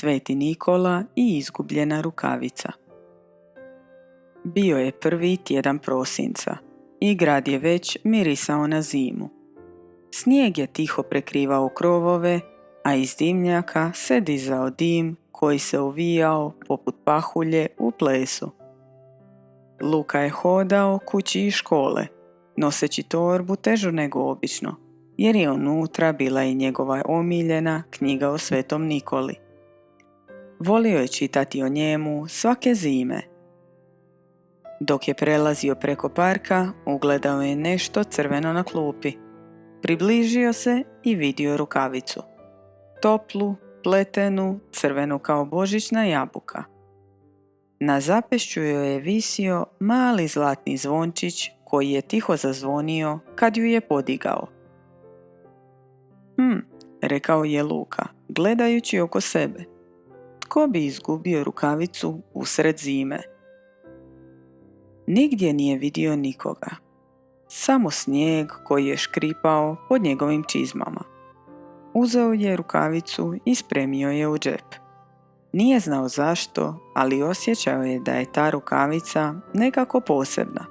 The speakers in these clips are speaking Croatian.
Sveti Nikola i izgubljena rukavica. Bio je prvi tjedan prosinca i grad je već mirisao na zimu. Snijeg je tiho prekrivao krovove, a iz dimnjaka se dizao dim koji se uvijao poput pahulje u plesu. Luka je hodao kući iz škole, noseći torbu težu nego obično, jer je unutra bila i njegova omiljena knjiga o Svetom Nikoli. Volio je čitati o njemu svake zime. Dok je prelazio preko parka, ugledao je nešto crveno na klupi. Približio se i vidio rukavicu. Toplu, pletenu, crvenu kao božićna jabuka. Na zapešću joj je visio mali zlatni zvončić koji je tiho zazvonio kad ju je podigao. Rekao je Luka, gledajući oko sebe. Tko bi izgubio rukavicu usred zime? Nigdje nije vidio nikoga. Samo snijeg koji je škripao pod njegovim čizmama. Uzeo je rukavicu i spremio je u džep. Nije znao zašto, ali osjećao je da je ta rukavica nekako posebna.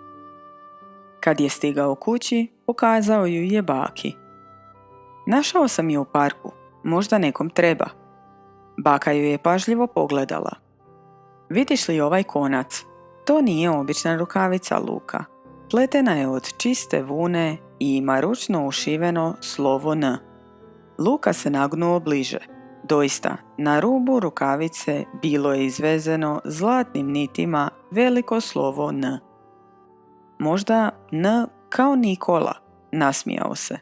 Kad je stigao kući, pokazao ju je baki. Našao sam je u parku, možda nekom treba. Baka ju je pažljivo pogledala. Vidiš li ovaj konac? To nije obična rukavica, Luka. Pletena je od čiste vune i ima ručno ušiveno slovo N. Luka se nagnuo bliže. Doista, na rubu rukavice bilo je izvezeno zlatnim nitima veliko slovo N. Možda N kao Nikola, nasmijao se.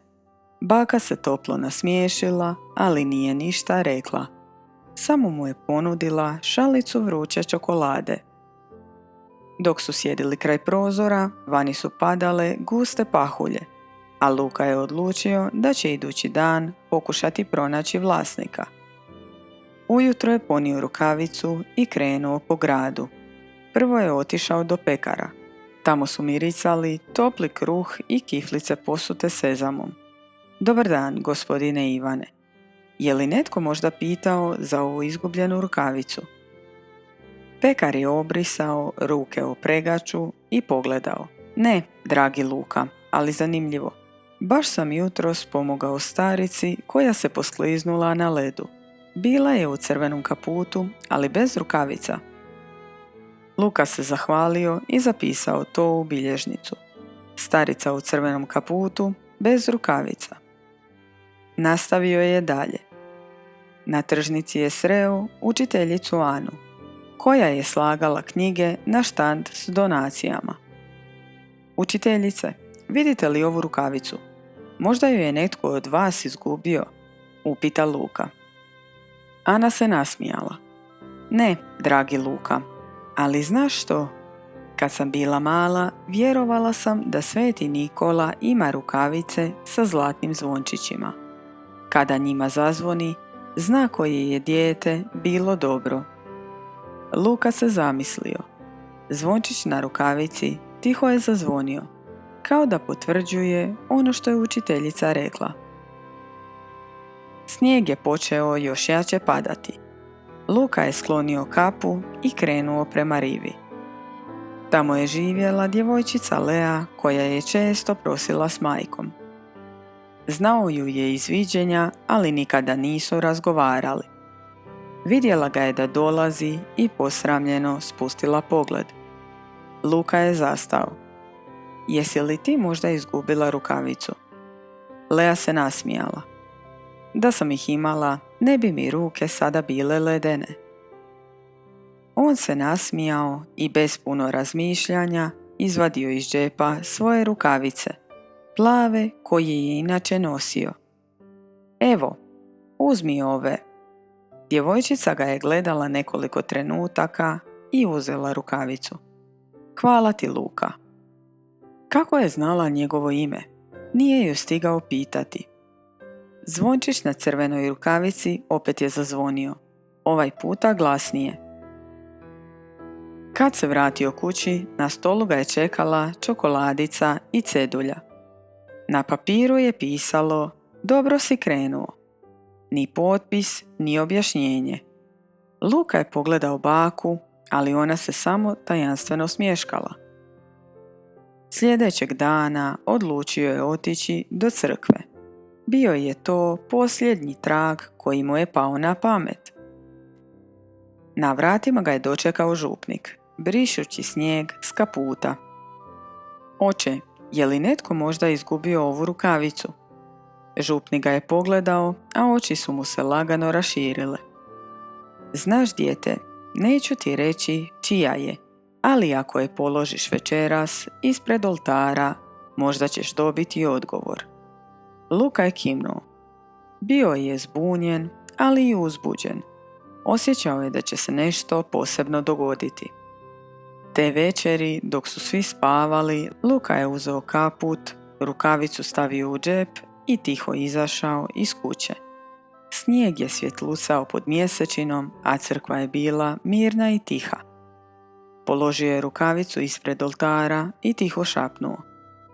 Baka se toplo nasmiješila, ali nije ništa rekla. Samo mu je ponudila šalicu vruće čokolade. Dok su sjedili kraj prozora, vani su padale guste pahulje, a Luka je odlučio da će idući dan pokušati pronaći vlasnika. Ujutro je ponio rukavicu i krenuo po gradu. Prvo je otišao do pekara. Tamo su miricali topli kruh i kiflice posute sezamom. Dobar dan, gospodine Ivane. Je li netko možda pitao za ovu izgubljenu rukavicu? Pekar je obrisao ruke o pregaču i pogledao. Ne, dragi Luka, ali zanimljivo. Baš sam jutros pomogao starici koja se poskliznula na ledu. Bila je u crvenom kaputu, ali bez rukavica. Luka se zahvalio i zapisao to u bilježnicu. Starica u crvenom kaputu, bez rukavica. Nastavio je dalje. Na tržnici je sreo učiteljicu Anu, koja je slagala knjige na štand s donacijama. Učiteljice, vidite li ovu rukavicu? Možda ju je netko od vas izgubio, upita Luka. Ana se nasmijala. Ne, dragi Luka, ali znaš što? Kad sam bila mala, vjerovala sam da Sveti Nikola ima rukavice sa zlatnim zvončićima. Kada njima zazvoni, zna koje je dijete bilo dobro. Luka se zamislio. Zvončić na rukavici tiho je zazvonio, kao da potvrđuje ono što je učiteljica rekla. Snijeg je počeo još jače padati. Luka je sklonio kapu i krenuo prema rivi. Tamo je živjela djevojčica Lea koja je često prosila s majkom. Znao ju je iz viđenja, ali nikada nisu razgovarali. Vidjela ga je da dolazi i posramljeno spustila pogled. Luka je zastao. Jesi li ti možda izgubila rukavicu? Lea se nasmijala. Da sam ih imala, ne bi mi ruke sada bile ledene. On se nasmijao i bez puno razmišljanja izvadio iz džepa svoje rukavice, plave koje je inače nosio. Evo, uzmi ove. Djevojčica ga je gledala nekoliko trenutaka i uzela rukavicu. Hvala ti, Luka. Kako je znala njegovo ime? Nije ju stigao pitati. Zvončić na crvenoj rukavici opet je zazvonio, ovaj puta glasnije. Kad se vratio kući, na stolu ga je čekala čokoladica i cedulja. Na papiru je pisalo: dobro si krenuo. Ni potpis, ni objašnjenje. Luka je pogledao baku, ali ona se samo tajanstveno smješkala. Sljedećeg dana odlučio je otići do crkve. Bio je to posljednji trag koji mu je pao na pamet. Na vratima ga je dočekao župnik, brišući snijeg s kaputa. Oče, je li netko možda izgubio ovu rukavicu? Župnik ga je pogledao, a oči su mu se lagano raširile. Znaš, dijete, neću ti reći čija je, ali ako je položiš večeras ispred oltara, možda ćeš dobiti odgovor. Luka je kimnuo. Bio je zbunjen, ali i uzbuđen. Osjećao je da će se nešto posebno dogoditi. Te večeri, dok su svi spavali, Luka je uzeo kaput, rukavicu stavio u džep i tiho izašao iz kuće. Snijeg je svjetlucao pod mjesečinom, a crkva je bila mirna i tiha. Položio je rukavicu ispred oltara i tiho šapnuo: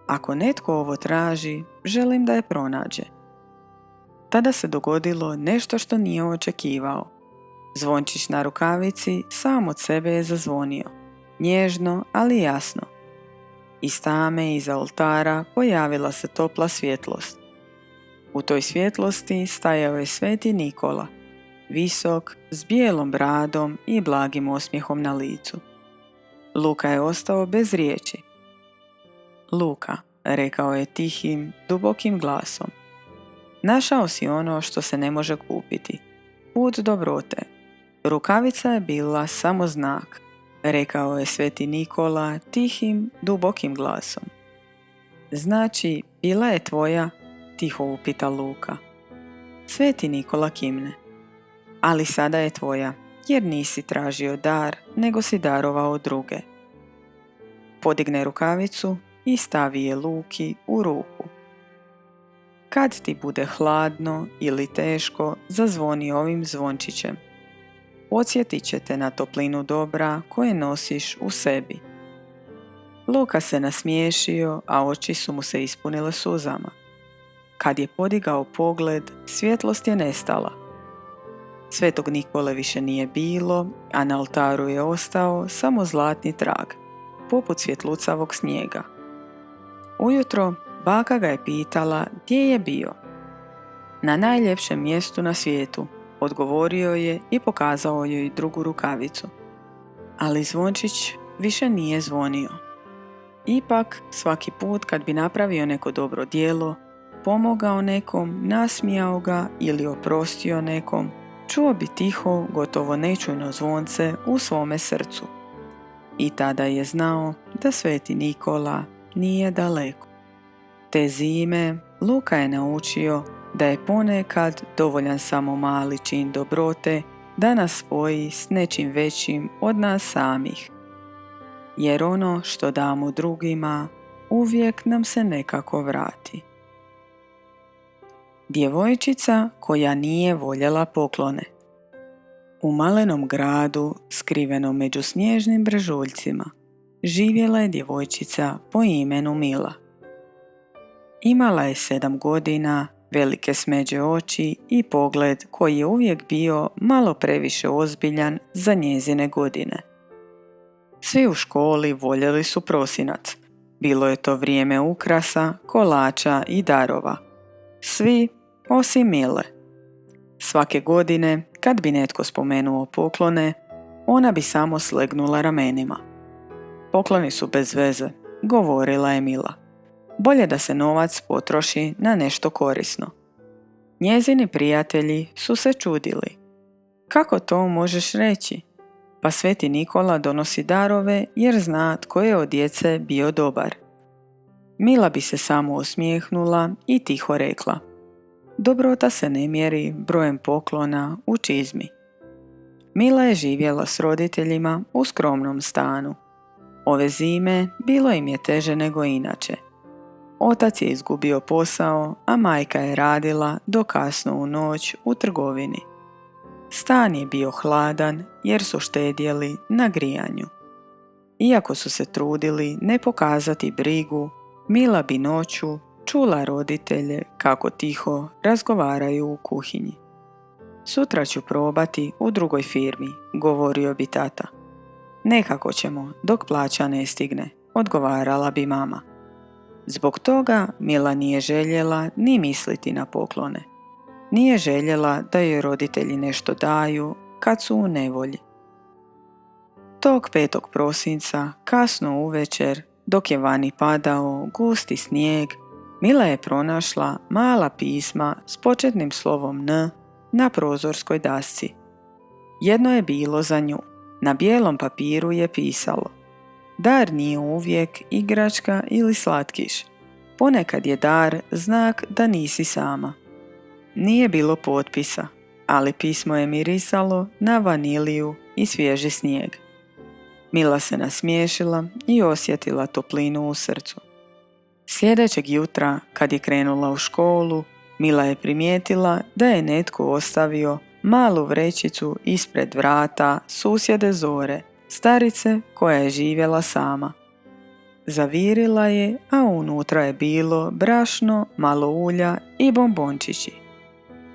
ako netko ovo traži, želim da je pronađe. Tada se dogodilo nešto što nije očekivao. Zvončić na rukavici sam od sebe je zazvonio, nježno, ali jasno. Iz tame iza oltara pojavila se topla svjetlost. U toj svjetlosti stajao je sveti Nikola, visok, s bijelom bradom i blagim osmijehom na licu. Luka je ostao bez riječi. Luka, rekao je tihim, dubokim glasom, našao si ono što se ne može kupiti, put dobrote. Rukavica je bila samo znak, rekao je sveti Nikola tihim, dubokim glasom. Znači, bila je tvoja? Tiho upita Luka. Sveti Nikola kimne. Ali sada je tvoja, jer nisi tražio dar, nego si darovao druge. Podigne rukavicu i stavi je Luki u ruku. Kad ti bude hladno ili teško, zazvoni ovim zvončićem. Podsjetit će te na toplinu dobra koje nosiš u sebi. Luka se nasmiješio, a oči su mu se ispunile suzama. Kad je podigao pogled, svjetlost je nestala. Svetog Nikole više nije bilo, a na oltaru je ostao samo zlatni trag, poput svjetlucavog snijega. Ujutro baka ga je pitala gdje je bio. Na najljepšem mjestu na svijetu, odgovorio je i pokazao joj drugu rukavicu. Ali zvončić više nije zvonio. Ipak, svaki put kad bi napravio neko dobro djelo, pomogao nekom, nasmijao ga ili oprostio nekom, čuo bi tiho, gotovo nečujno zvonce u svome srcu. I tada je znao da sveti Nikola nije daleko. Te zime Luka je naučio da je ponekad dovoljan samo mali čin dobrote da nas spoji s nečim većim od nas samih. Jer ono što damo drugima uvijek nam se nekako vrati. Djevojčica koja nije voljela poklone. U malenom gradu, skrivenom među snježnim brežuljcima, živjela je djevojčica po imenu Mila. Imala je 7 godina, velike smeđe oči i pogled koji je uvijek bio malo previše ozbiljan za njezine godine. Svi u školi voljeli su prosinac. Bilo je to vrijeme ukrasa, kolača i darova. Svi osim Mile. Svake godine, kad bi netko spomenuo poklone, ona bi samo slegnula ramenima. Pokloni su bez veze, govorila je Mila. Bolje da se novac potroši na nešto korisno. Njezini prijatelji su se čudili. Kako to možeš reći? Pa sveti Nikola donosi darove jer zna tko je od djece bio dobar. Mila bi se samo osmijehnula i tiho rekla: dobrota se ne mjeri brojem poklona u čizmi. Mila je živjela s roditeljima u skromnom stanu. Ove zime bilo im je teže nego inače. Otac je izgubio posao, a majka je radila do kasno u noć u trgovini. Stan je bio hladan jer su štedjeli na grijanju. Iako su se trudili ne pokazati brigu, Mila bi noću čula roditelje kako tiho razgovaraju u kuhinji. Sutra ću probati u drugoj firmi, govorio bi tata. Nekako ćemo, dok plaća ne stigne, odgovarala bi mama. Zbog toga Mila nije željela ni misliti na poklone. Nije željela da joj roditelji nešto daju kad su u nevolji. Tog 5. prosinca, kasno uvečer, dok je vani padao gusti snijeg, Mila je pronašla mala pisma s početnim slovom N na prozorskoj dasci. Jedno je bilo za nju. Na bijelom papiru je pisalo: dar nije uvijek igračka ili slatkiš. Ponekad je dar znak da nisi sama. Nije bilo potpisa, ali pismo je mirisalo na vaniliju i svježi snijeg. Mila se nasmiješila i osjetila toplinu u srcu. Sljedećeg jutra, kad je krenula u školu, Mila je primijetila da je netko ostavio malu vrećicu ispred vrata susjede Zore, starice koja je živjela sama. Zavirila je, a unutra je bilo brašno, malo ulja i bombončići.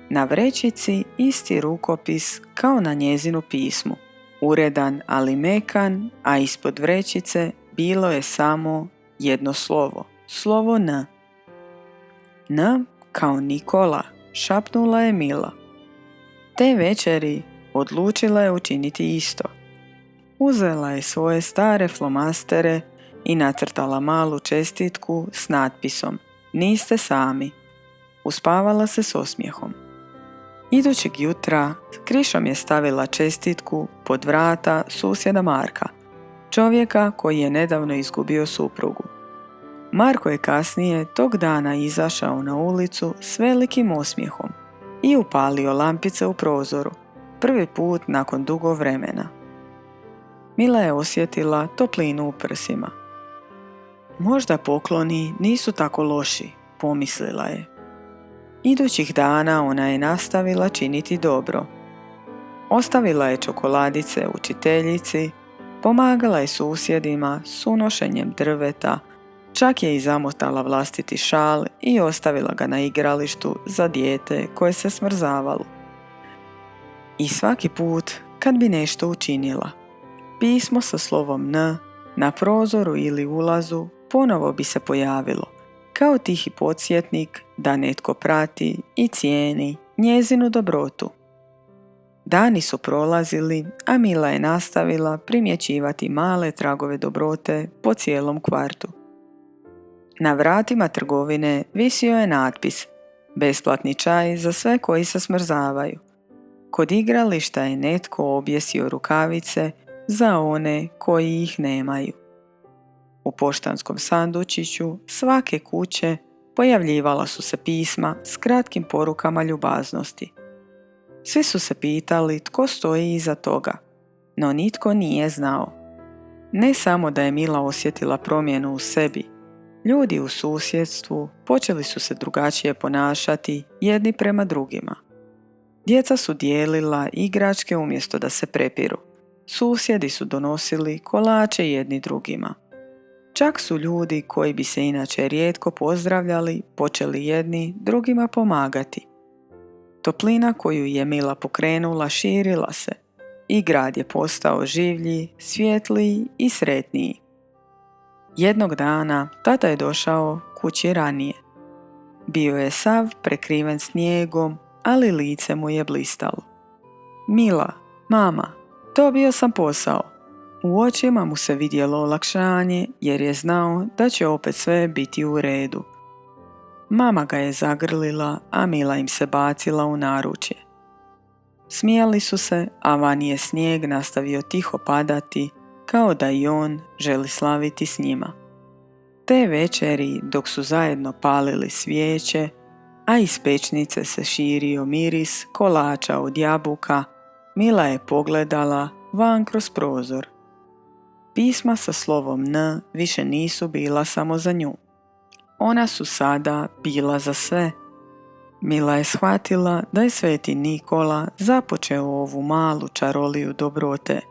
Na vrećici isti rukopis kao na njezinu pismu, uredan ali mekan, a ispod vrećice bilo je samo jedno slovo, slovo N. N kao Nikola, šapnula je Mila. Te večeri odlučila je učiniti isto. Uzela je svoje stare flomastere i nacrtala malu čestitku s natpisom Niste sami. Uspavala se s osmijehom. Idućeg jutra krišom je stavila čestitku pod vrata susjeda Marka, čovjeka koji je nedavno izgubio suprugu. Marko je kasnije tog dana izašao na ulicu s velikim osmijehom i upalio lampice u prozoru, prvi put nakon dugo vremena. Mila je osjetila toplinu u prsima. Možda pokloni nisu tako loši, pomislila je. Idućih dana ona je nastavila činiti dobro. Ostavila je čokoladice učiteljici, pomagala je susjedima s unošenjem drveta, čak je i zamotala vlastiti šal i ostavila ga na igralištu za dijete koje se smrzavalo. I svaki put kad bi nešto učinila, pismo sa slovom N na prozoru ili ulazu ponovo bi se pojavilo, kao tihi podsjetnik da netko prati i cijeni njezinu dobrotu. Dani su prolazili, a Mila je nastavila primjećivati male tragove dobrote po cijelom kvartu. Na vratima trgovine visio je natpis Besplatni čaj za sve koji se smrzavaju. Kod igrališta je netko objesio rukavice za one koji ih nemaju. U poštanskom sandučiću svake kuće pojavljivala su se pisma s kratkim porukama ljubaznosti. Svi su se pitali tko stoji iza toga, no nitko nije znao. Ne samo da je Mila osjetila promjenu u sebi, ljudi u susjedstvu počeli su se drugačije ponašati jedni prema drugima. Djeca su dijelila igračke umjesto da se prepiru. Susjedi su donosili kolače jedni drugima. Čak su ljudi koji bi se inače rijetko pozdravljali počeli jedni drugima pomagati. Toplina koju je Mila pokrenula širila se i grad je postao življi, svjetliji i sretniji. Jednog dana tata je došao kući ranije. Bio je sav prekriven snijegom, ali lice mu je blistalo. Mila, mama, dobio sam posao. U očima mu se vidjelo olakšanje jer je znao da će opet sve biti u redu. Mama ga je zagrlila, a Mila im se bacila u naručje. Smijali su se, a vani je snijeg nastavio tiho padati, kao da i on želi slaviti s njima. Te večeri, dok su zajedno palili svijeće, a iz pečnice se širio miris kolača od jabuka, Mila je pogledala van kroz prozor. Pisma sa slovom N više nisu bila samo za nju. Ona su sada bila za sve. Mila je shvatila da je sveti Nikola započeo ovu malu čaroliju dobrote,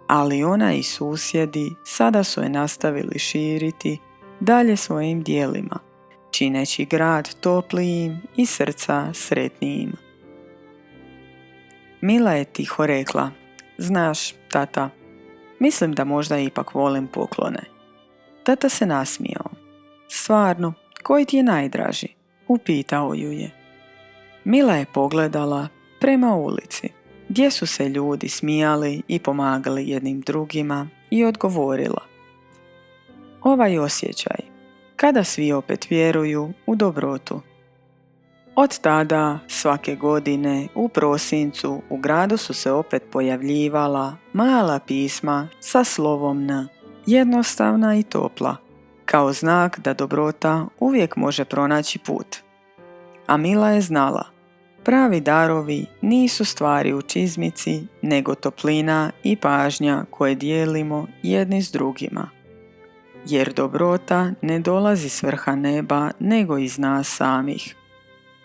ali ona i susjedi sada su je nastavili širiti dalje svojim dijelima, čineći grad toplijim i srca sretnijim. Mila je tiho rekla: znaš, tata, mislim da možda ipak volim poklone. Tata se nasmijao. Stvarno, koji ti je najdraži? Upitao ju je. Mila je pogledala prema ulici, gdje su se ljudi smijali i pomagali jednim drugima, i odgovorila: ovaj osjećaj, kada svi opet vjeruju u dobrotu. Od tada, svake godine, u prosincu, u gradu su se opet pojavljivala mala pisma sa slovom N, jednostavna i topla, kao znak da dobrota uvijek može pronaći put. A Mila je znala, pravi darovi nisu stvari u čizmici, nego toplina i pažnja koje dijelimo jedni s drugima. Jer dobrota ne dolazi s vrha neba, nego iz nas samih.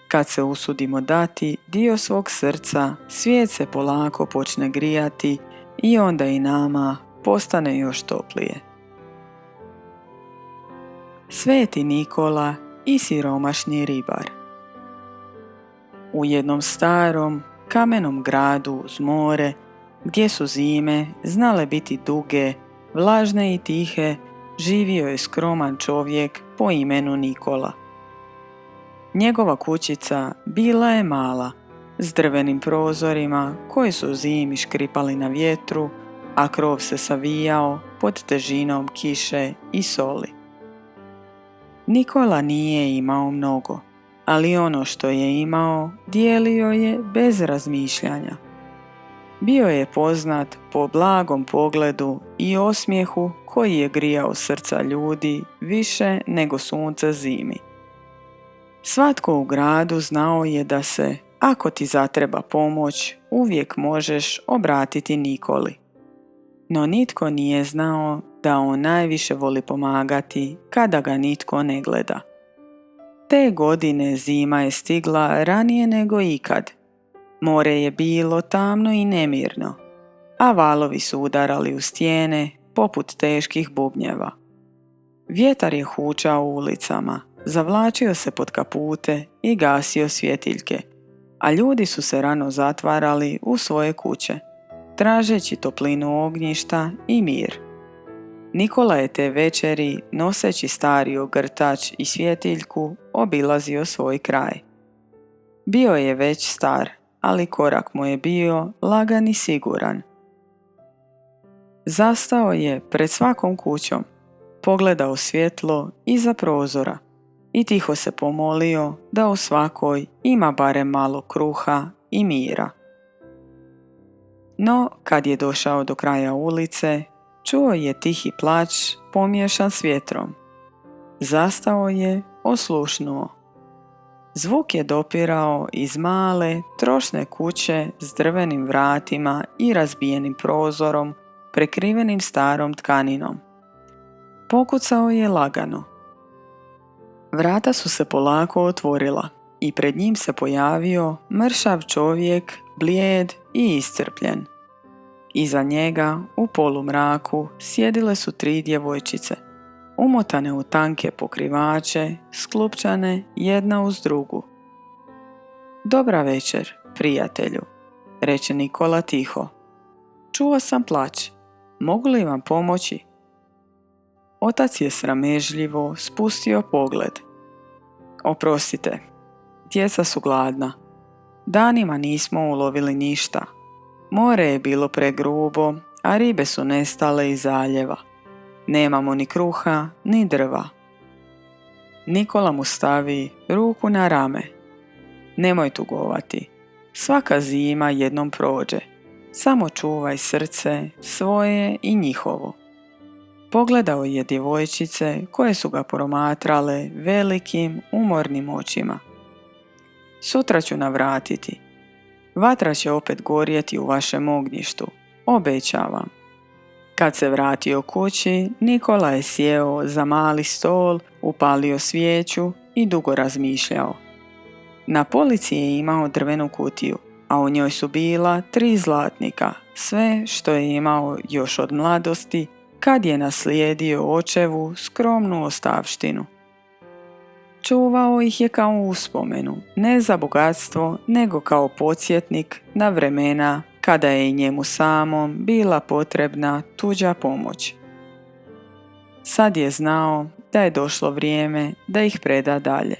Kad se usudimo dati dio svog srca, svijet se polako počne grijati i onda i nama postane još toplije. Sveti Nikola i siromašni ribar. U jednom starom, kamenom gradu uz more, gdje su zime znale biti duge, vlažne i tihe, živio je skroman čovjek po imenu Nikola. Njegova kućica bila je mala, s drvenim prozorima koji su zimi škripali na vjetru, a krov se savijao pod težinom kiše i soli. Nikola nije imao mnogo, ali ono što je imao dijelio je bez razmišljanja. Bio je poznat po blagom pogledu i osmijehu koji je grijao srca ljudi više nego sunce zimi. Svatko u gradu znao je da se, ako ti zatreba pomoć, uvijek možeš obratiti Nikoli. No nitko nije znao da on najviše voli pomagati kada ga nitko ne gleda. Te godine zima je stigla ranije nego ikad. More je bilo tamno i nemirno, a valovi su udarali u stijene poput teških bubnjeva. Vjetar je hučao ulicama, zavlačio se pod kapute i gasio svjetiljke, a ljudi su se rano zatvarali u svoje kuće, tražeći toplinu ognjišta i mir. Nikola je te večeri, noseći stari ogrtač i svjetiljku, obilazio svoj kraj. Bio je već star, ali korak mu je bio lagan i siguran. Zastao je pred svakom kućom, pogledao svjetlo iza prozora i tiho se pomolio da u svakoj ima barem malo kruha i mira. No, kad je došao do kraja ulice, čuo je tihi plać pomiješan s vjetrom. Zastao je, oslušnuo. Zvuk je dopirao iz male, trošne kuće s drvenim vratima i razbijenim prozorom, prekrivenim starom tkaninom. Pokucao je lagano. Vrata su se polako otvorila i pred njim se pojavio mršav čovjek, blijed i iscrpljen. Iza njega, u polumraku, sjedile su 3 djevojčice, umotane u tanke pokrivače, sklupčane jedna uz drugu. Dobra večer, prijatelju, reče Nikola tiho. Čuo sam plać. Mogu li vam pomoći? Otac je sramežljivo spustio pogled. Oprostite, djeca su gladna. Danima nismo ulovili ništa. More je bilo pregrubo, a ribe su nestale iz zaljeva. Nemamo ni kruha, ni drva. Nikola mu stavi ruku na rame. Nemoj tugovati. Svaka zima jednom prođe. Samo čuvaj srce svoje i njihovo. Pogledao je djevojčice koje su ga promatrale velikim, umornim očima. Sutra ću navratiti. Vatra će opet gorjeti u vašem ognjištu, obećavam. Kad se vratio kući, Nikola je sjeo za mali stol, upalio svijeću i dugo razmišljao. Na polici je imao drvenu kutiju, a u njoj su bila 3 zlatnika, sve što je imao još od mladosti, kad je naslijedio očevu skromnu ostavštinu. čuvao ih je kao uspomenu, ne za bogatstvo, nego kao podsjetnik na vremena kada je i njemu samom bila potrebna tuđa pomoć. Sad je znao da je došlo vrijeme da ih preda dalje.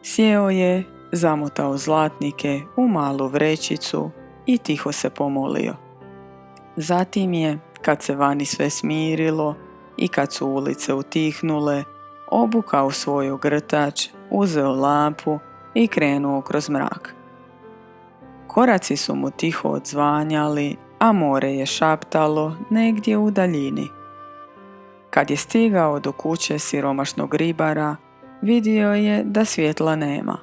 Sjeo je, zamotao zlatnike u malu vrećicu i tiho se pomolio. Zatim je, kad se vani sve smirilo i kad su ulice utihnule, obukao svoj ogrtač, uzeo lampu i krenuo kroz mrak. Koraci su mu tiho odzvanjali, a more je šaptalo negdje u daljini. Kad je stigao do kuće siromašnog ribara, vidio je da svjetla nema.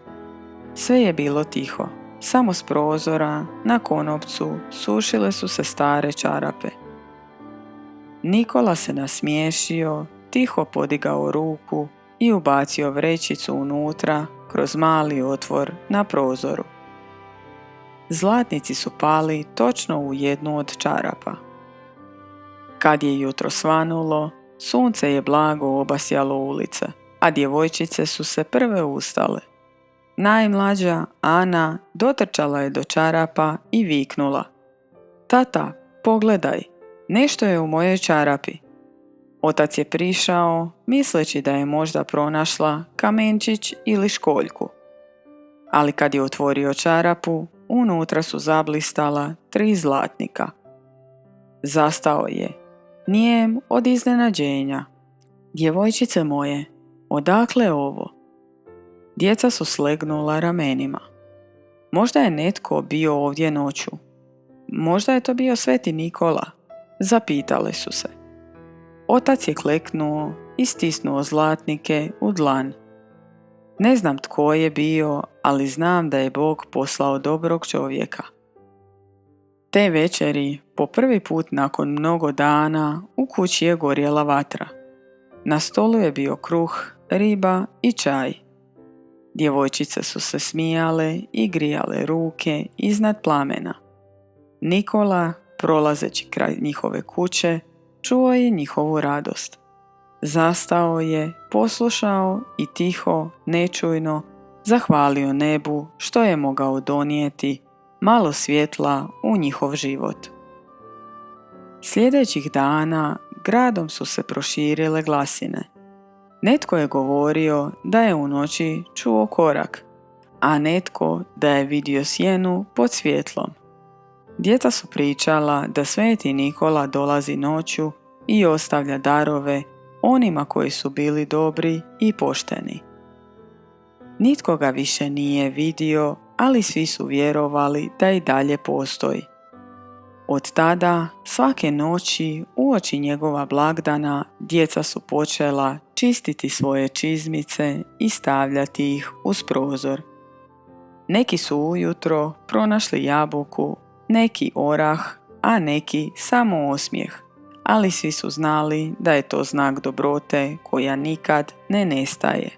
Sve je bilo tiho, samo s prozora, na konopcu, sušile su se stare čarape. Nikola se nasmiješio, tiho podigao ruku i ubacio vrećicu unutra kroz mali otvor na prozoru. Zlatnici su pali točno u jednu od čarapa. Kad je jutro svanulo, sunce je blago obasjalo ulice, a djevojčice su se prve ustale. Najmlađa, Ana, dotrčala je do čarapa i viknula: "Tata, pogledaj, nešto je u mojoj čarapi." Otac je prišao, misleći da je možda pronašla kamenčić ili školjku. Ali kad je otvorio čarapu, unutra su zablistala 3 zlatnika. Zastao je, nijem od iznenađenja. "Djevojčice moje, odakle ovo?" Djeca su slegnula ramenima. Možda je netko bio ovdje noću. Možda je to bio Sveti Nikola, zapitale su se. Otac je kleknuo i stisnuo zlatnike u dlan. "Ne znam tko je bio, ali znam da je Bog poslao dobrog čovjeka." Te večeri, po prvi put nakon mnogo dana, u kući je gorjela vatra. Na stolu je bio kruh, riba i čaj. Djevojčice su se smijale i grijale ruke iznad plamena. Nikola, prolazeći kraj njihove kuće, čuo je njihovu radost. Zastao je, poslušao i tiho, nečujno, zahvalio nebu što je mogao donijeti malo svjetla u njihov život. Sljedećih dana gradom su se proširile glasine. Netko je govorio da je u noći čuo korak, a netko da je vidio sjenu pod svjetlom. Djeca su pričala da Sveti Nikola dolazi noću i ostavlja darove onima koji su bili dobri i pošteni. Nitko ga više nije vidio, ali svi su vjerovali da i dalje postoji. Od tada, svake noći, uoči njegova blagdana, djeca su počela čistiti svoje čizmice i stavljati ih uz prozor. Neki su ujutro pronašli jabuku, neki orah, a neki samo osmijeh, ali svi su znali da je to znak dobrote koja nikad ne nestaje.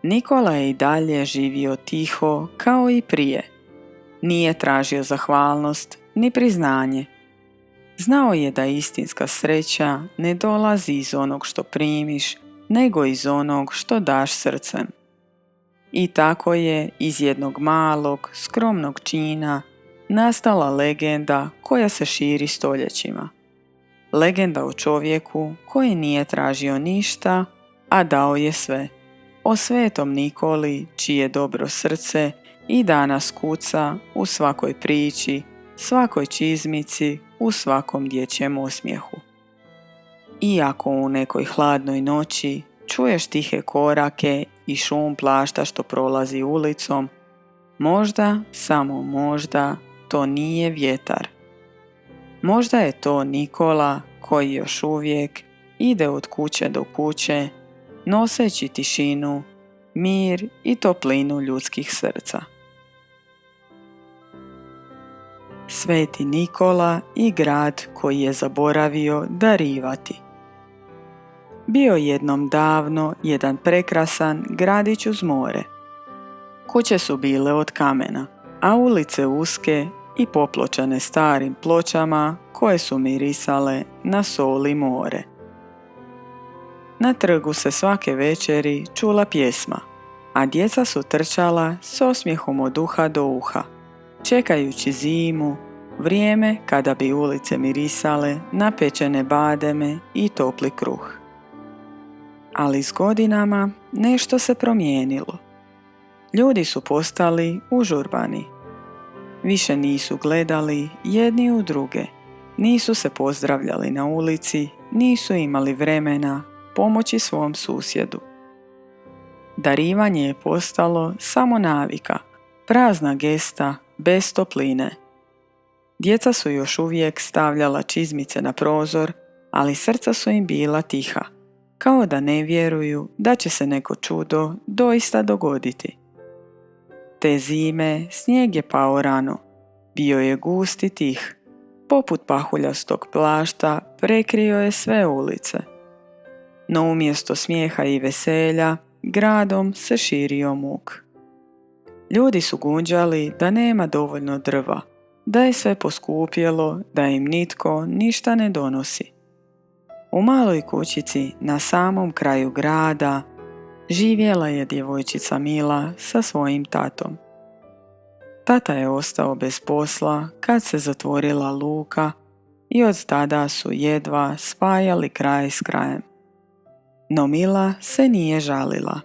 Nikola je i dalje živio tiho kao i prije. Nije tražio zahvalnost ni priznanje. Znao je da istinska sreća ne dolazi iz onog što primiš, nego iz onog što daš srcem. I tako je iz jednog malog, skromnog čina nastala legenda koja se širi stoljećima. Legenda o čovjeku koji nije tražio ništa, a dao je sve. O Svetom Nikoli, čije dobro srce i danas kuca u svakoj priči, svakoj čizmici, u svakom dječjem osmijehu. Iako u nekoj hladnoj noći čuješ tihe korake i šum plašta što prolazi ulicom, možda, samo možda, to nije vjetar. Možda je to Nikola koji još uvijek ide od kuće do kuće, noseći tišinu, mir i toplinu ljudskih srca. Sveti Nikola i grad koji je zaboravio darivati. Bio jednom davno jedan prekrasan gradić uz more. Kuće su bile od kamena, a ulice uske i popločane starim pločama koje su mirisale na sol i more. na trgu se svake večeri čula pjesma, a djeca su trčala s osmijehom od uha do uha, čekajući zimu, vrijeme kada bi ulice mirisale na pečene bademe i topli kruh. Ali s godinama nešto se promijenilo. Ljudi su postali užurbani. Više nisu gledali jedni u druge, nisu se pozdravljali na ulici, nisu imali vremena pomoći svom susjedu. Darivanje je postalo samo navika, prazna gesta bez topline. Djeca su još uvijek stavljala čizmice na prozor, ali srca su im bila tiha, kao da ne vjeruju da će se neko čudo doista dogoditi. Te zime snijeg je pao rano, bio je gust i tih, poput pahuljastog plašta prekrio je sve ulice. No umjesto smijeha i veselja, gradom se širio muk. Ljudi su gunđali da nema dovoljno drva, da je sve poskupjelo, da im nitko ništa ne donosi. U maloj kućici na samom kraju grada živjela je djevojčica Mila sa svojim tatom. Tata je ostao bez posla kad se zatvorila luka i od tada su jedva spajali kraj s krajem. No Mila se nije žalila.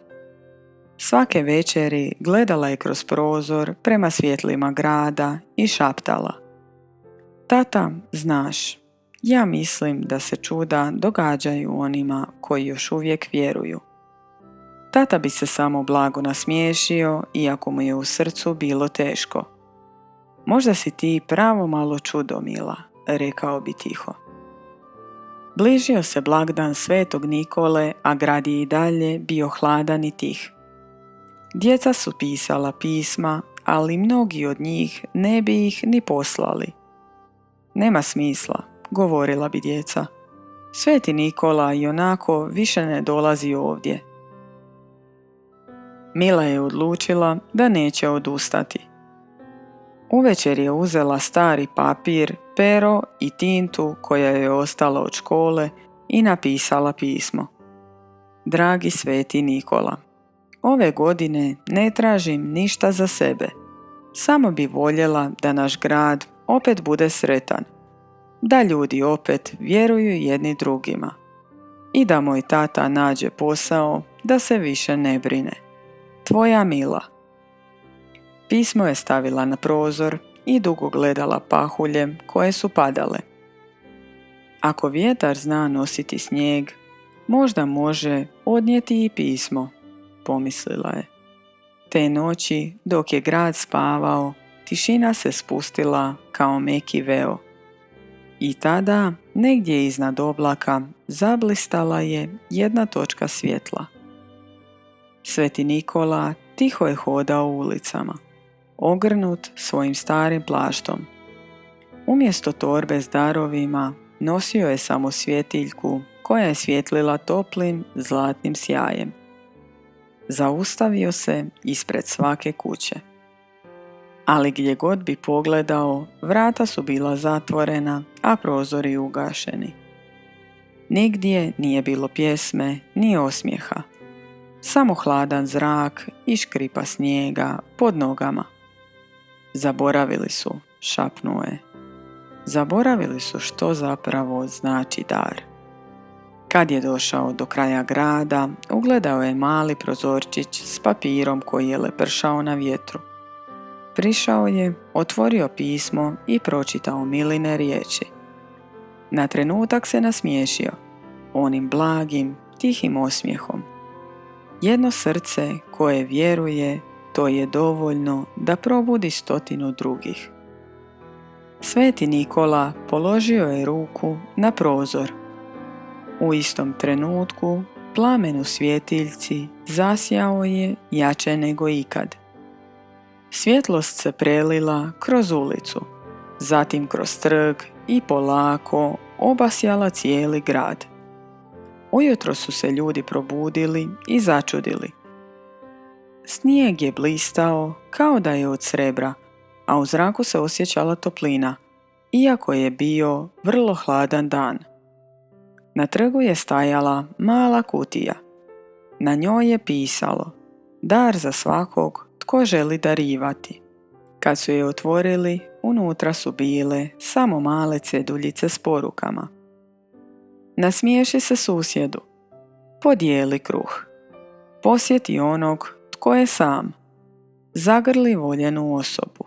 Svake večeri gledala je kroz prozor prema svjetlima grada i šaptala: Tata, znaš, ja mislim da se čuda događaju onima koji još uvijek vjeruju. Tata bi se samo blago nasmiješio, iako mu je u srcu bilo teško. Možda si ti pravo malo čudo, Mila, rekao bi tiho. Bližio se blagdan Svetog Nikole, a grad je i dalje bio hladan i tih. Djeca su pisala pisma, ali mnogi od njih ne bi ih ni poslali. Nema smisla, govorila bi djeca. Sveti Nikola ionako više ne dolazi ovdje. Mila je odlučila da neće odustati. Uvečer je uzela stari papir, pero i tintu koja je ostala od škole i napisala pismo. Dragi Sveti Nikola, ove godine ne tražim ništa za sebe. Samo bi voljela da naš grad opet bude sretan, da ljudi opet vjeruju jedni drugima i da moj tata nađe posao da se više ne brine. Tvoja Mila. Pismo je stavila na prozor i dugo gledala pahulje koje su padale. Ako vjetar zna nositi snijeg, možda može odnijeti i pismo, pomislila je. Te noći, dok je grad spavao, tišina se spustila kao meki veo. I tada, negdje iznad oblaka, zablistala je jedna točka svjetla. Sveti Nikola tiho je hodao ulicama, ogrnut svojim starim plaštom. Umjesto torbe s darovima, nosio je samo svjetiljku koja je svjetlila toplim, zlatnim sjajem. Zaustavio se ispred svake kuće. Ali gdje god bi pogledao, vrata su bila zatvorena, a prozori ugašeni. Nigdje nije bilo pjesme ni osmijeha. Samo hladan zrak i škripa snijega pod nogama. Zaboravili su, šapnuo je. Zaboravili su što zapravo znači dar. Kad je došao do kraja grada, ugledao je mali prozorčić s papirom koji je lepršao na vjetru. Prišao je, otvorio pismo i pročitao Miline riječi. Na trenutak se nasmiješio, onim blagim, tihim osmijehom. Jedno srce koje vjeruje, to je dovoljno da probudi 100 drugih. Sveti Nikola položio je ruku na prozor. U istom trenutku plamen u svjetiljci zasjao je jače nego ikad. Svjetlost se prelila kroz ulicu, zatim kroz trg i polako obasjala cijeli grad. Ujutro su se ljudi probudili i začudili. Snijeg je blistao kao da je od srebra, a u zraku se osjećala toplina, iako je bio vrlo hladan dan. Na trgu je stajala mala kutija. Na njoj je pisalo: dar za svakog tko želi darivati. Kad su je otvorili, unutra su bile samo male ceduljice s porukama. Nasmiješi se susjedu. Podijeli kruh. Posjeti onog tko je sam. Zagrli voljenu osobu.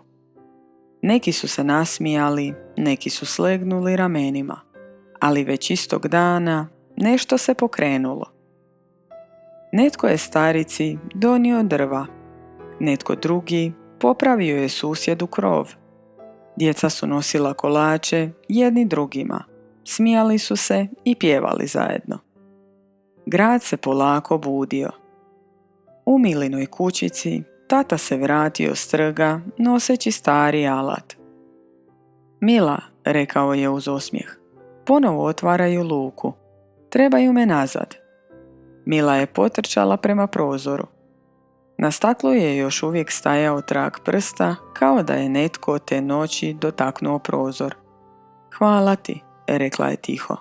Neki su se nasmijali, neki su slegnuli ramenima, ali već istog dana nešto se pokrenulo. Netko je starici donio drva, netko drugi popravio je susjedu krov. Djeca su nosila kolače jedni drugima, smijali su se i pjevali zajedno. Grad se polako budio. U Milinoj kućici tata se vratio s trga noseći stari alat. Mila, rekao je uz osmijeh, ponovo otvaraju luku. Trebaju me nazad. Mila je potrčala prema prozoru. Na staklu je još uvijek stajao trag prsta, kao da je netko te noći dotaknuo prozor. Hvala ti, rekla je tiho.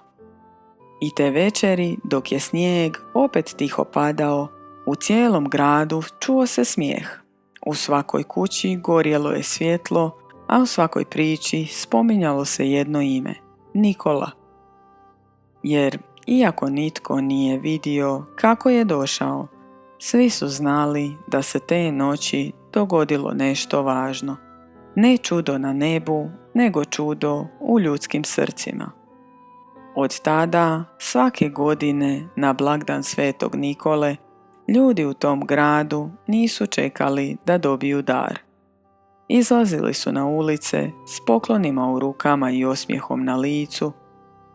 I te večeri, dok je snijeg opet tiho padao, u cijelom gradu čuo se smijeh. U svakoj kući gorjelo je svjetlo, a u svakoj priči spominjalo se jedno ime, Nikola. Jer, iako nitko nije vidio kako je došao, svi su znali da se te noći dogodilo nešto važno. Ne čudo na nebu, nego čudo u ljudskim srcima. Od tada, svake godine na blagdan Svetog Nikole, ljudi u tom gradu nisu čekali da dobiju dar. Izlazili su na ulice s poklonima u rukama i osmijehom na licu,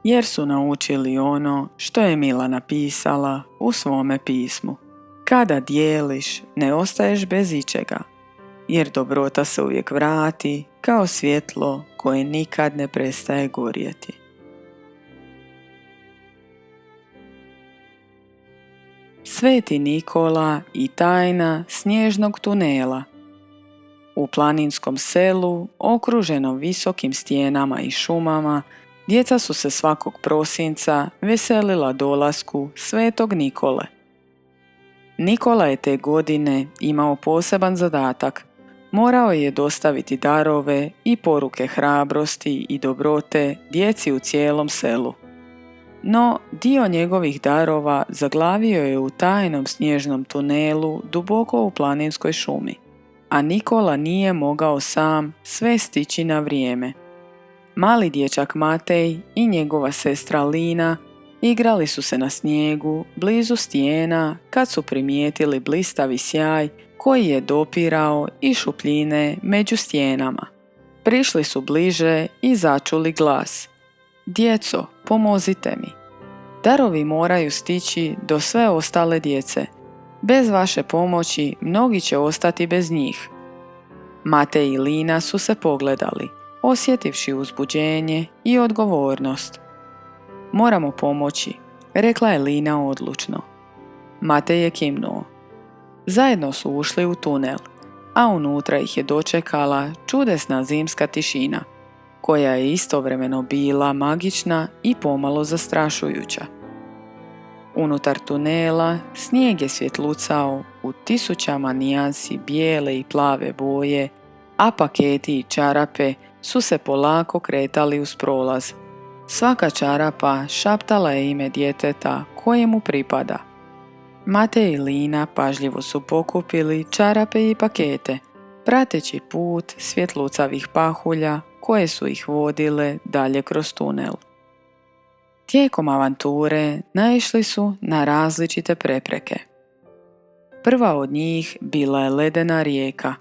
jer su naučili ono što je Mila napisala u svome pismu. Kada dijeliš, ne ostaješ bez ičega, jer dobrota se uvijek vrati kao svjetlo koje nikad ne prestaje gorjeti. Sveti Nikola i tajna snježnog tunela. U planinskom selu, okruženom visokim stijenama i šumama, djeca su se svakog prosinca veselila dolasku Svetog Nikole. Nikola je te godine imao poseban zadatak. Morao je dostaviti darove i poruke hrabrosti i dobrote djeci u cijelom selu. No, dio njegovih darova zaglavio je u tajnom snježnom tunelu duboko u planinskoj šumi, a Nikola nije mogao sam sve stići na vrijeme. Mali dječak Matej i njegova sestra Lina igrali su se na snijegu blizu stijena kad su primijetili blistavi sjaj koji je dopirao i šupljine među stijenama. Prišli su bliže i začuli glas. Djeco, pomozite mi. Darovi moraju stići do sve ostale djece. Bez vaše pomoći mnogi će ostati bez njih. Matej i Lina su se pogledali, osjetivši uzbuđenje i odgovornost. Moramo pomoći, rekla je Lina odlučno. Matej je kimnuo. Zajedno su ušli u tunel, a unutra ih je dočekala čudesna zimska tišina, koja je istovremeno bila magična i pomalo zastrašujuća. Unutar tunela snijeg je svjetlucao u tisućama nijansi bijele i plave boje, a paketi i čarape su se polako kretali uz prolaz. Svaka čarapa šaptala je ime djeteta koje mu pripada. Matej i Lina pažljivo su pokupili čarape i pakete, prateći put svjetlucavih pahulja koje su ih vodile dalje kroz tunel. Tijekom avanture naišli su na različite prepreke. Prva od njih bila je ledena rijeka,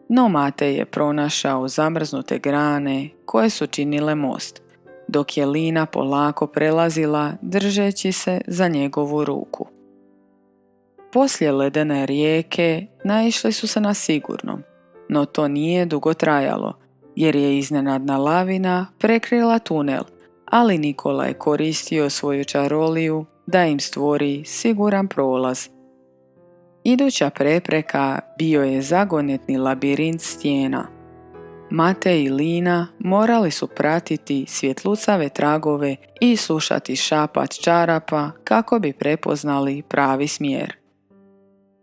no Matej je pronašao zamrznute grane koje su činile most, dok je Lina polako prelazila držeći se za njegovu ruku. Poslije ledene rijeke naišli su se na sigurnom, no to nije dugo trajalo, jer je iznenadna lavina prekrila tunel, ali Nikola je koristio svoju čaroliju da im stvori siguran prolaz. Iduća prepreka bio je zagonetni labirint stijena. Matej i Lina morali su pratiti svjetlucave tragove i slušati šapat čarapa kako bi prepoznali pravi smjer.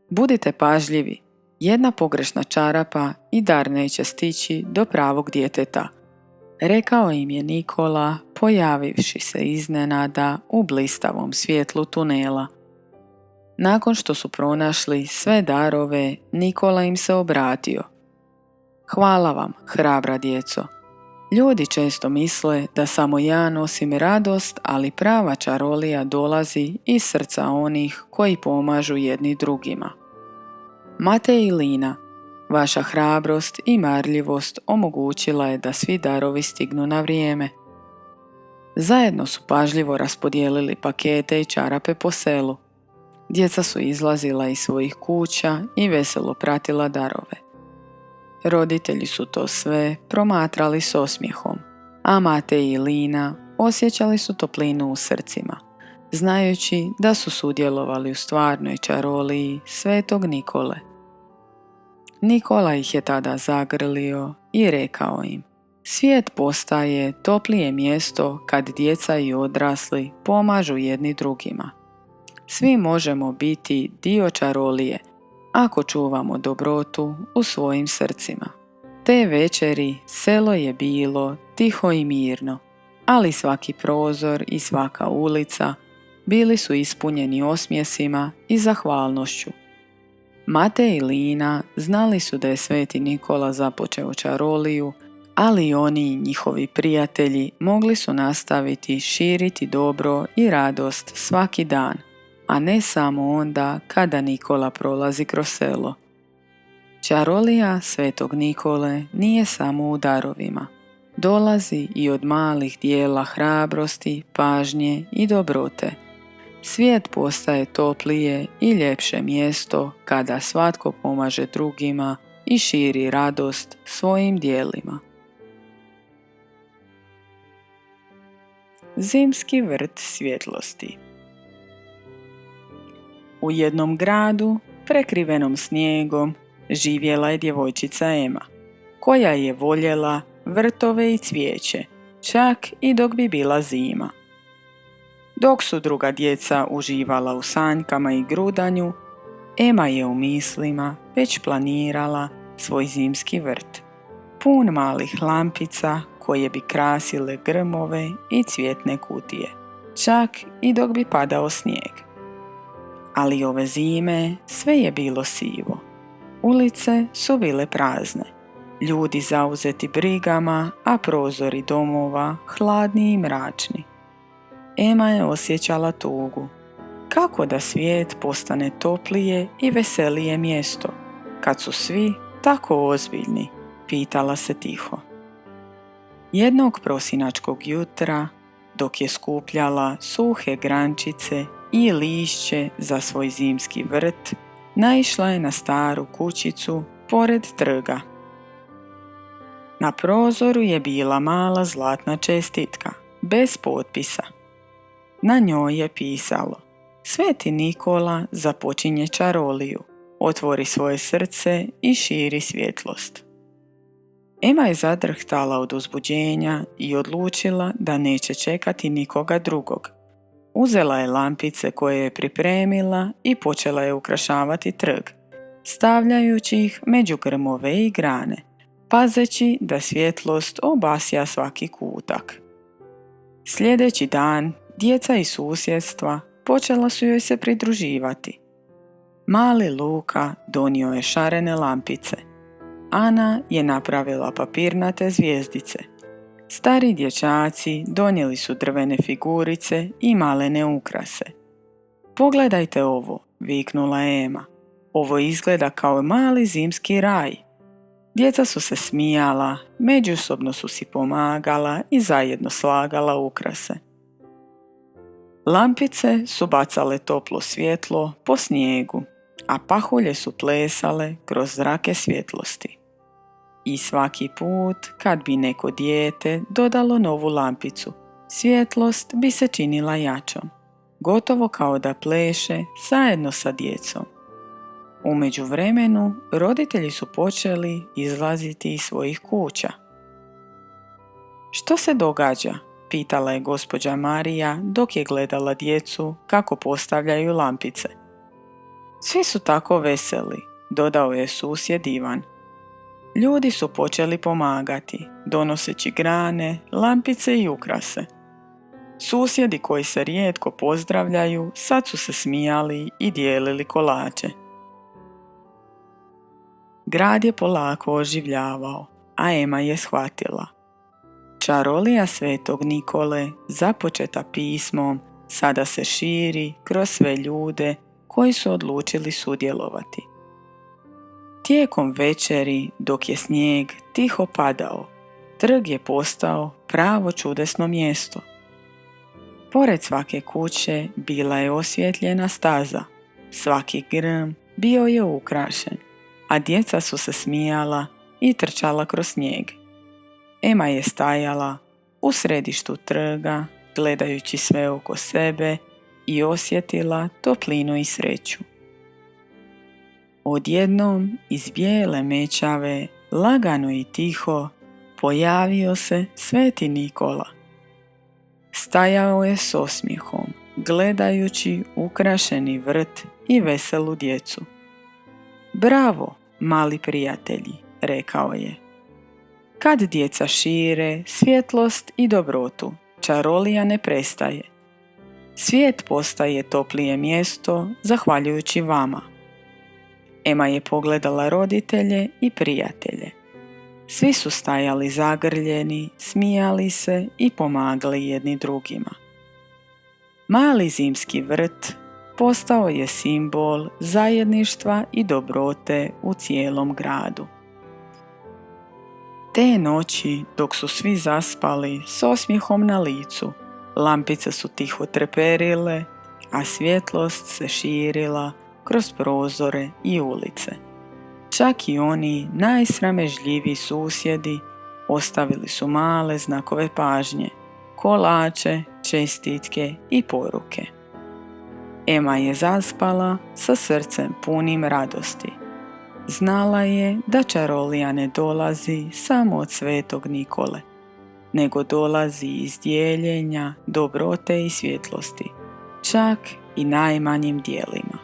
Budite pažljivi, jedna pogrešna čarapa i dar neće stići do pravog djeteta, rekao im je Nikola, pojavivši se iznenada u blistavom svjetlu tunela. Nakon što su pronašli sve darove, Nikola im se obratio. Hvala vam, hrabra djeco. Ljudi često misle da samo ja nosim radost, ali prava čarolija dolazi iz srca onih koji pomažu jedni drugima. Matej i Lina, vaša hrabrost i marljivost omogućila je da svi darovi stignu na vrijeme. Zajedno su pažljivo raspodijelili pakete i čarape po selu. Djeca su izlazila iz svojih kuća i veselo pratila darove. Roditelji su to sve promatrali s osmijehom, a Matej i Lina osjećali su toplinu u srcima, znajući da su sudjelovali u stvarnoj čaroliji Svetog Nikole. Nikola ih je tada zagrlio i rekao im: svijet postaje toplije mjesto kad djeca i odrasli pomažu jedni drugima. Svi možemo biti dio čarolije ako čuvamo dobrotu u svojim srcima. Te večeri selo je bilo tiho i mirno, ali svaki prozor i svaka ulica bili su ispunjeni osmjesima i zahvalnošću. Matej i Lina znali su da je Sveti Nikola započeo čaroliju, ali oni i njihovi prijatelji mogli su nastaviti širiti dobro i radost svaki dan, a ne samo onda kada Nikola prolazi kroz selo. Čarolija Svetog Nikole nije samo u darovima. Dolazi i od malih dijela hrabrosti, pažnje i dobrote. Svijet postaje toplije i ljepše mjesto kada svatko pomaže drugima i širi radost svojim dijelima. Zimski vrt svjetlosti. U jednom gradu, prekrivenom snijegom, živjela je djevojčica Ema, koja je voljela vrtove i cvijeće, čak i dok bi bila zima. Dok su druga djeca uživala u sanjkama i grudanju, Ema je u mislima već planirala svoj zimski vrt, pun malih lampica koje bi krasile grmove i cvjetne kutije, čak i dok bi padao snijeg. Ali ove zime sve je bilo sivo. Ulice su bile prazne, ljudi zauzeti brigama, a prozori domova hladni i mračni. Ema je osjećala tugu. Kako da svijet postane toplije i veselije mjesto, kad su svi tako ozbiljni, pitala se tiho. Jednog prosinačkog jutra, dok je skupljala suhe grančice i lišće za svoj zimski vrt, naišla je na staru kućicu pored trga. Na prozoru je bila mala zlatna čestitka, bez potpisa. Na njoj je pisalo: Sveti Nikola započinje čaroliju, otvori svoje srce i širi svjetlost. Ema je zadrhtala od uzbuđenja i odlučila da neće čekati nikoga drugog. Uzela je lampice koje je pripremila i počela je ukrašavati trg, stavljajući ih među grmove i grane, pazeći da svjetlost obasja svaki kutak. Sljedeći dan djeca iz susjedstva počela su joj se pridruživati. Mali Luka donio je šarene lampice. Ana je napravila papirnate zvjezdice. Stari dječaci donijeli su drvene figurice i malene ukrase. Pogledajte ovo, viknula je Ema. Ovo izgleda kao mali zimski raj. Djeca su se smijala, međusobno su si pomagala i zajedno slagala ukrase. Lampice su bacale toplo svjetlo po snijegu, a pahulje su plesale kroz zrake svjetlosti. I svaki put kad bi neko dijete dodalo novu lampicu, svjetlost bi se činila jačom, gotovo kao da pleše zajedno sa djecom. U međuvremenu roditelji su počeli izlaziti iz svojih kuća. Što se događa? Pitala je gospođa Marija dok je gledala djecu kako postavljaju lampice. Svi su tako veseli, dodao je susjed Ivan. Ljudi su počeli pomagati, donoseći grane, lampice i ukrase. Susjedi koji se rijetko pozdravljaju sad su se smijali i dijelili kolače. Grad je polako oživljavao, a Ema je shvatila. Čarolija Svetog Nikole, započeta pismom, sada se širi kroz sve ljude koji su odlučili sudjelovati. Tijekom večeri, dok je snijeg tiho padao, trg je postao pravo čudesno mjesto. Pored svake kuće bila je osvjetljena staza, svaki grm bio je ukrašen, a djeca su se smijala i trčala kroz snijeg. Ema je stajala u središtu trga, gledajući sve oko sebe i osjetila toplinu i sreću. Odjednom iz bijele mećave, lagano i tiho, pojavio se Sveti Nikola. Stajao je s osmijehom, gledajući ukrašeni vrt i veselu djecu. Bravo, mali prijatelji, rekao je. Kad djeca šire svjetlost i dobrotu, čarolija ne prestaje. Svijet postaje toplije mjesto zahvaljujući vama. Ema je pogledala roditelje i prijatelje. Svi su stajali zagrljeni, smijali se i pomagali jedni drugima. Mali zimski vrt postao je simbol zajedništva i dobrote u cijelom gradu. Te noći, dok su svi zaspali s osmijehom na licu, lampice su tiho treperile, a svjetlost se širila kroz prozore i ulice. Čak i oni najsramežljiviji susjedi ostavili su male znakove pažnje, kolače, čestitke i poruke. Ema je zaspala sa srcem punim radosti. Znala je da čarolija ne dolazi samo od Svetog Nikole, nego dolazi iz dijeljenja, dobrote i svjetlosti, čak i najmanjim dijelima.